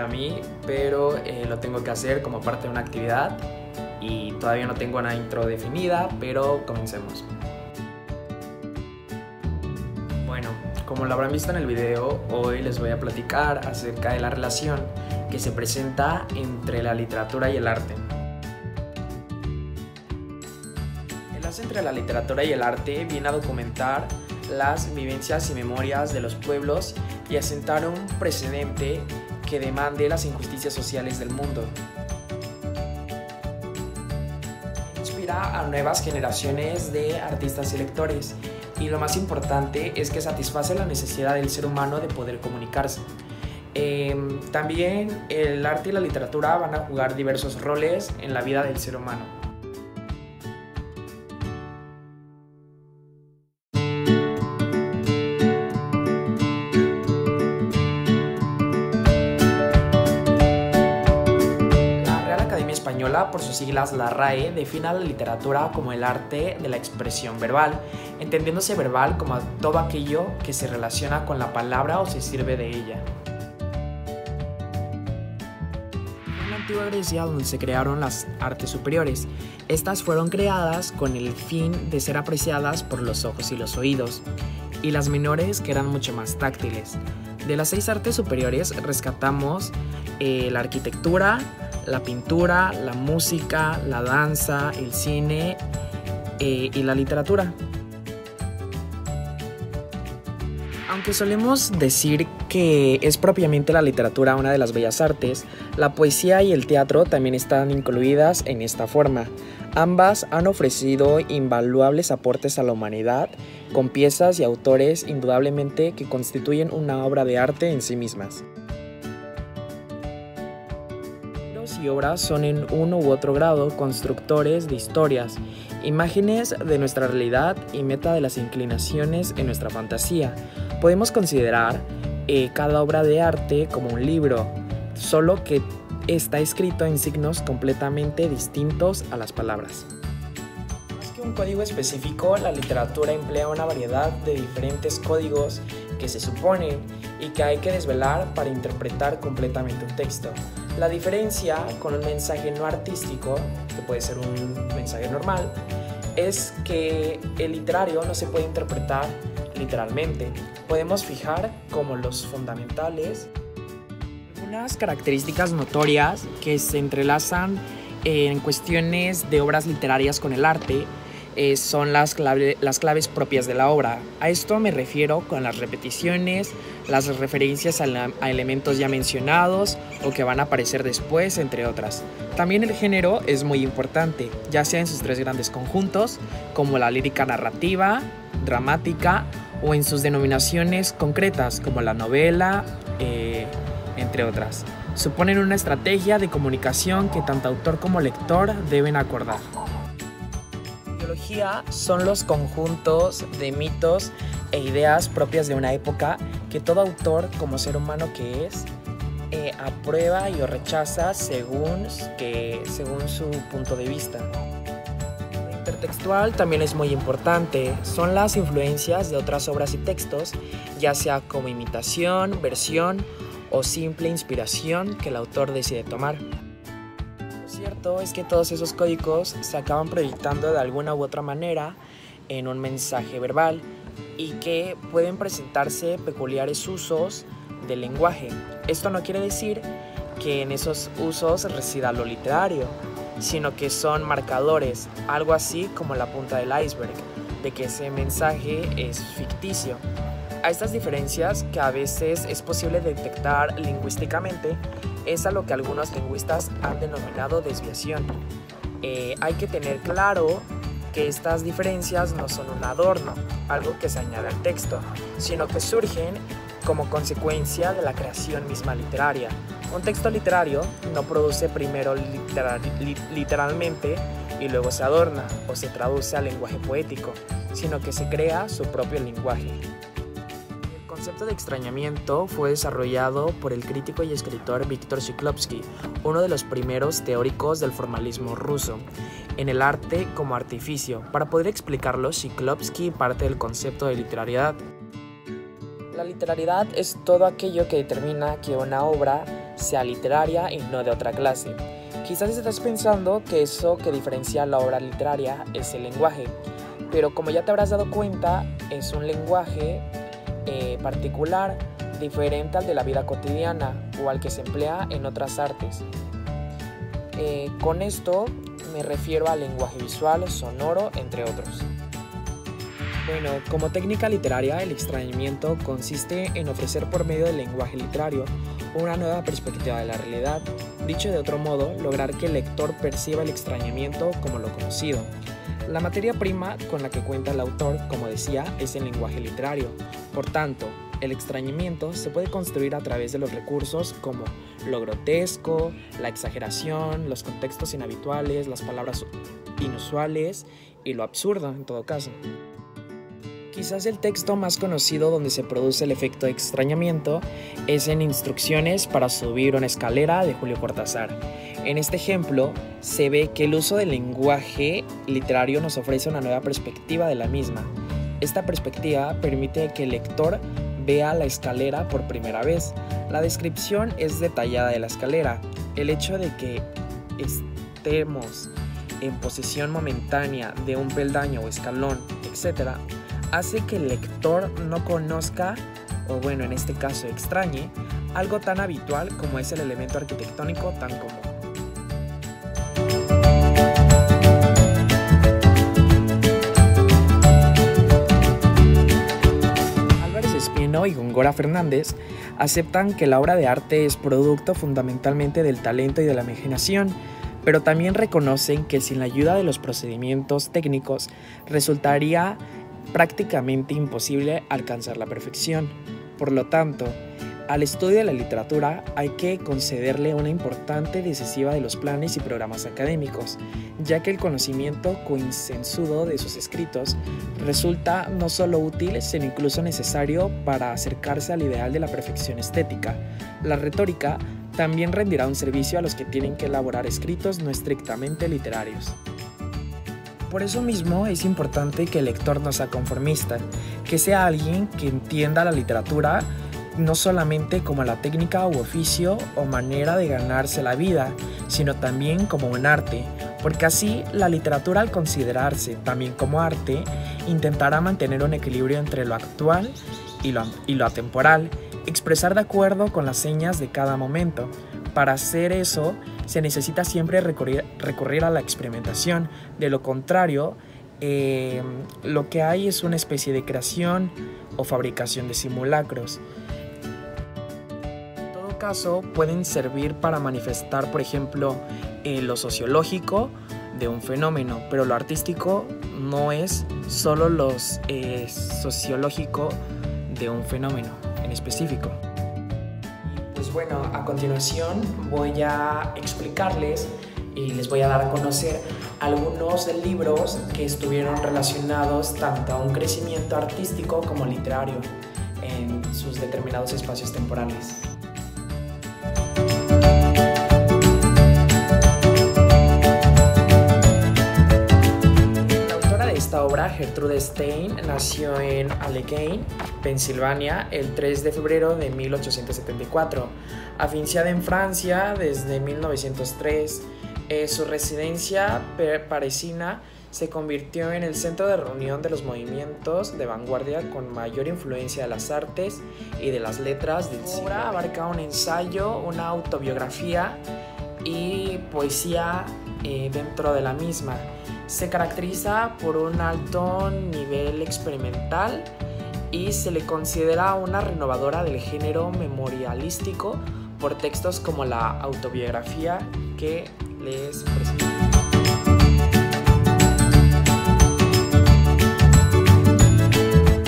para mí, pero lo tengo que hacer como parte de una actividad y todavía no tengo una intro definida, pero comencemos. Bueno, como lo habrán visto en el video, hoy les voy a platicar acerca de la relación que se presenta entre la literatura y el arte. El enlace entre la literatura y el arte viene a documentar las vivencias y memorias de los pueblos y a sentar un precedente que demande las injusticias sociales del mundo. Inspira a nuevas generaciones de artistas y lectores, y lo más importante es que satisface la necesidad del ser humano de poder comunicarse. También el arte y la literatura van a jugar diversos roles en la vida del ser humano. Por sus siglas, la RAE define a la literatura como el arte de la expresión verbal, entendiéndose verbal como todo aquello que se relaciona con la palabra o se sirve de ella. En la antigua Grecia, donde se crearon las artes superiores, estas fueron creadas con el fin de ser apreciadas por los ojos y los oídos, y las menores, que eran mucho más táctiles. De las 6 artes superiores rescatamos la arquitectura, la pintura, la música, la danza, el cine y la literatura. Aunque solemos decir que es propiamente la literatura una de las bellas artes, la poesía y el teatro también están incluidas en esta forma. Ambas han ofrecido invaluables aportes a la humanidad, con piezas y autores indudablemente que constituyen una obra de arte en sí mismas. Y obras son en uno u otro grado constructores de historias, imágenes de nuestra realidad y meta de las inclinaciones en nuestra fantasía. Podemos considerar cada obra de arte como un libro, solo que está escrito en signos completamente distintos a las palabras. Más que un código específico, la literatura emplea una variedad de diferentes códigos que se suponen y que hay que desvelar para interpretar completamente un texto. La diferencia con un mensaje no artístico, que puede ser un mensaje normal, es que el literario no se puede interpretar literalmente. Podemos fijar como los fundamentales algunas características notorias que se entrelazan en cuestiones de obras literarias con el arte. Son las claves propias de la obra. A esto me refiero con las repeticiones, las referencias a elementos ya mencionados o que van a aparecer después, entre otras. También el género es muy importante, ya sea en sus 3 grandes conjuntos, como la lírica narrativa, dramática, o en sus denominaciones concretas, como la novela, entre otras. Suponen una estrategia de comunicación que tanto autor como lector deben acordar. Mitología son los conjuntos de mitos e ideas propias de una época que todo autor, como ser humano que es, aprueba y o rechaza según su punto de vista. Lo intertextual también es muy importante. Son las influencias de otras obras y textos, ya sea como imitación, versión o simple inspiración que el autor decide tomar. Lo cierto es que todos esos códigos se acaban proyectando de alguna u otra manera en un mensaje verbal y que pueden presentarse peculiares usos del lenguaje. Esto no quiere decir que en esos usos resida lo literario, sino que son marcadores, algo así como la punta del iceberg, de que ese mensaje es ficticio. A estas diferencias, que a veces es posible detectar lingüísticamente, es a lo que algunos lingüistas han denominado desviación. Hay que tener claro que estas diferencias no son un adorno, algo que se añade al texto, sino que surgen como consecuencia de la creación misma literaria. Un texto literario no produce primero literalmente y luego se adorna o se traduce al lenguaje poético, sino que se crea su propio lenguaje. El concepto de extrañamiento fue desarrollado por el crítico y escritor Víctor Shklovsky, uno de los primeros teóricos del formalismo ruso, en el arte como artificio. Para poder explicarlo, Shklovsky parte del concepto de literariedad. La literariedad es todo aquello que determina que una obra sea literaria y no de otra clase. Quizás estás pensando que eso que diferencia la obra literaria es el lenguaje, pero como ya te habrás dado cuenta, es un lenguaje particular, diferente al de la vida cotidiana o al que se emplea en otras artes. Con esto me refiero al lenguaje visual, sonoro, entre otros. Bueno, como técnica literaria, el extrañamiento consiste en ofrecer por medio del lenguaje literario una nueva perspectiva de la realidad. Dicho de otro modo, lograr que el lector perciba el extrañamiento como lo conocido. La materia prima con la que cuenta el autor, como decía, es el lenguaje literario. Por tanto, el extrañamiento se puede construir a través de los recursos como lo grotesco, la exageración, los contextos inhabituales, las palabras inusuales y lo absurdo en todo caso. Quizás el texto más conocido donde se produce el efecto de extrañamiento es en Instrucciones para subir una escalera de Julio Cortázar. En este ejemplo se ve que el uso del lenguaje literario nos ofrece una nueva perspectiva de la misma. Esta perspectiva permite que el lector vea la escalera por primera vez. La descripción es detallada de la escalera. El hecho de que estemos en posesión momentánea de un peldaño o escalón, etc., hace que el lector no conozca, o bueno, en este caso extrañe, algo tan habitual como es el elemento arquitectónico tan común. Álvarez Espino y Góngora Fernández aceptan que la obra de arte es producto fundamentalmente del talento y de la imaginación, pero también reconocen que sin la ayuda de los procedimientos técnicos resultaría prácticamente imposible alcanzar la perfección. Por lo tanto, al estudio de la literatura hay que concederle una importante decisiva de los planes y programas académicos, ya que el conocimiento concienzudo de sus escritos resulta no solo útil, sino incluso necesario para acercarse al ideal de la perfección estética. La retórica también rendirá un servicio a los que tienen que elaborar escritos no estrictamente literarios. Por eso mismo es importante que el lector no sea conformista, que sea alguien que entienda la literatura no solamente como la técnica u oficio o manera de ganarse la vida, sino también como un arte, porque así la literatura, al considerarse también como arte, intentará mantener un equilibrio entre lo actual y lo atemporal, expresar de acuerdo con las señas de cada momento. Para hacer eso se necesita siempre recurrir a la experimentación. De lo contrario, lo que hay es una especie de creación o fabricación de simulacros. En todo caso, pueden servir para manifestar, por ejemplo, lo sociológico de un fenómeno, pero lo artístico no es solo lo sociológico de un fenómeno en específico. Pues bueno, a continuación voy a explicarles y les voy a dar a conocer algunos libros que estuvieron relacionados tanto a un crecimiento artístico como literario en sus determinados espacios temporales. Esta obra, Gertrude Stein, nació en Allegheny, Pensilvania, el 3 de febrero de 1874. Afincada en Francia desde 1903, su residencia parisina se convirtió en el centro de reunión de los movimientos de vanguardia con mayor influencia de las artes y de las letras del siglo. La obra abarca un ensayo, una autobiografía y poesía dentro de la misma. Se caracteriza por un alto nivel experimental y se le considera una renovadora del género memorialístico por textos como la autobiografía que les presento.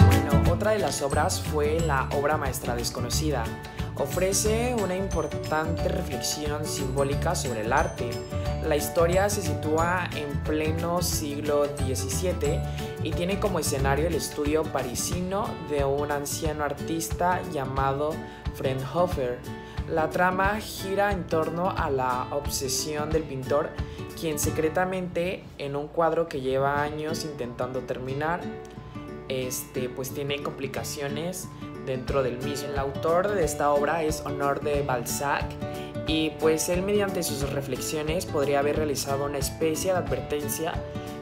Bueno, otra de las obras fue la obra maestra desconocida. Ofrece una importante reflexión simbólica sobre el arte. La historia se sitúa en pleno siglo XVII y tiene como escenario el estudio parisino de un anciano artista llamado Frauenhofer. La trama gira en torno a la obsesión del pintor, quien secretamente, en un cuadro que lleva años intentando terminar, pues tiene complicaciones dentro del mismo. El autor de esta obra es Honoré de Balzac Y pues él, mediante sus reflexiones, podría haber realizado una especie de advertencia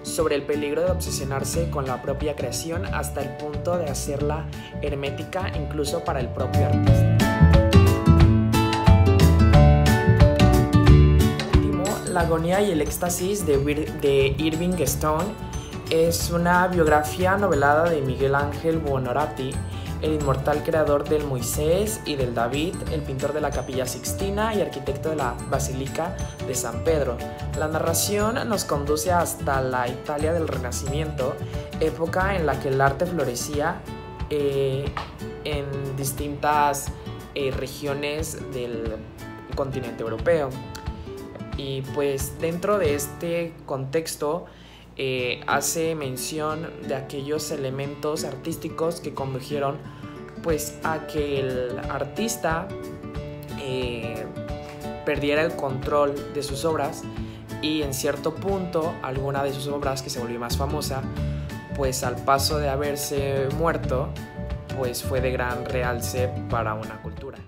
sobre el peligro de obsesionarse con la propia creación hasta el punto de hacerla hermética incluso para el propio artista. Por último, La agonía y el éxtasis de Irving Stone es una biografía novelada de Miguel Ángel Buonarroti, el inmortal creador del Moisés y del David, el pintor de la Capilla Sixtina y arquitecto de la Basílica de San Pedro. La narración nos conduce hasta la Italia del Renacimiento, época en la que el arte florecía en distintas regiones del continente europeo. Y pues dentro de este contexto hace mención de aquellos elementos artísticos que condujeron pues a que el artista perdiera el control de sus obras, y en cierto punto alguna de sus obras que se volvió más famosa, pues al paso de haberse muerto, pues fue de gran realce para una cultura.